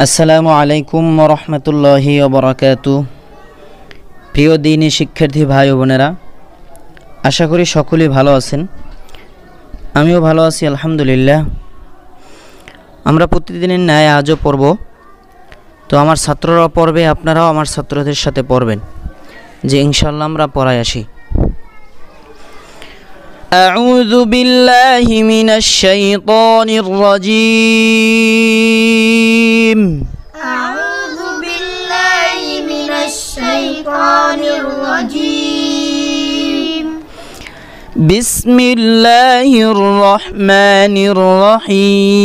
আসসালামু আলাইকুম ওয়া রাহমাতুল্লাহি ওয়া বারাকাতুহু। প্রিয় দ্বীনি শিক্ষার্থী ভাই ও বোনেরা, আশা করি সকলেই ভালো আছেন। আমিও ভালো আছি আলহামদুলিল্লাহ। আমরা প্রতিদিনের ন্যায় আজও পড়ব। তো আমার ছাত্ররা পড়বে, আপনারাও আমার ছাত্রদের সাথে পড়বেন, যে ইনশাআল্লাহ আমরা পড়ায় আসি। أعوذ بالله من الشيطان الرجيم أعوذ بالله من الشيطان الرجيم بسم الله الرحمن الرحيم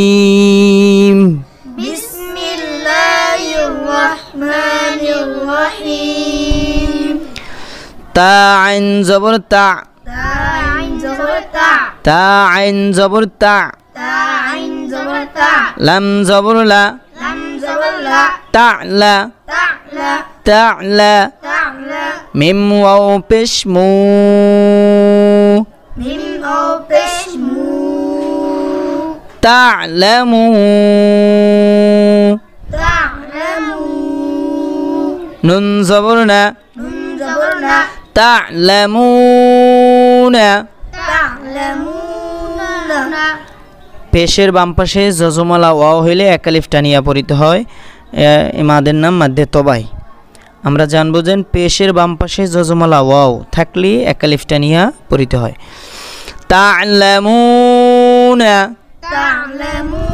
بسم الله الرحمن الرحيم تا عين زبر تا عين زبر تا عين زبر تا عين زبر تا لم زبر لا لم زبر لا تعلى تعلى تعلى تعلى ميم واو بش مو ميم أو بشمو تعلموا تعلمون نون زبرنا نون زبرنا تعلمون تعلمون পেশের বাম পাশে জজমালা ওয়াও হইলে একালিফ টানিয়া পড়িতে হয়। মাদের নাম মাধ্যে তবাই। আমরা জানবো যে পেশের বাম পাশে জজমালা ওয়াও থাকলে একালিফ টানিয়া পড়িতে হয়। তা'লামুনা تعلمون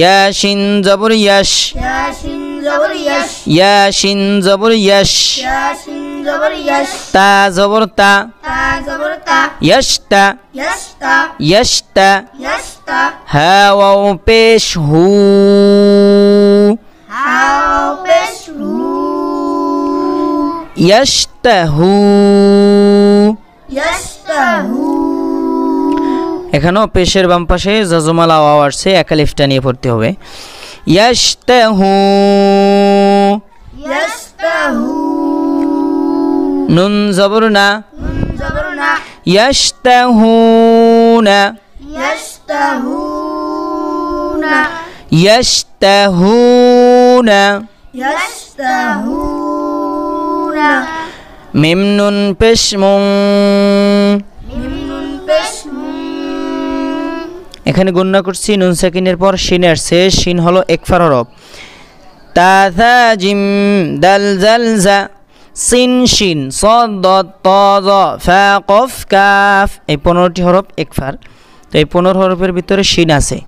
ইয়া শিন জবর ইয়াশ يا شين زبر يش ইয়া শিন জবর ইয়াশ يا شين زبر يش তা জবর তা تا زبر تا ইয়াশতা يشتا ইয়াশতা يشتا হা ওয়াও পেশ হু هاو بشرو ইয়াশতাহু। يشتهو এখানেও পেশের বাম পাশে জজমালা ওয়াও আসছে, একালিফটা নিয়ে পড়তে হবে। ইয়াশতাহু يشتهو নুন জবর না نون زبرنا ইয়াশতাহুনা يشتهون ইয়াশতাহুনা يشتهون মিম নুন পেশ মুং। ميم بشمو এখানে গণনা করছি নুন সাকিনের পর শিন আসছে। শিন হলো একফার হরফ। তা থা জিম দাল জাল জা সিন শিন সদ দদ ত জ ফা কফ কাফ, এই 15টি হরফ একফার। তো এই 15 হরফের ভিতরে শিন আছে।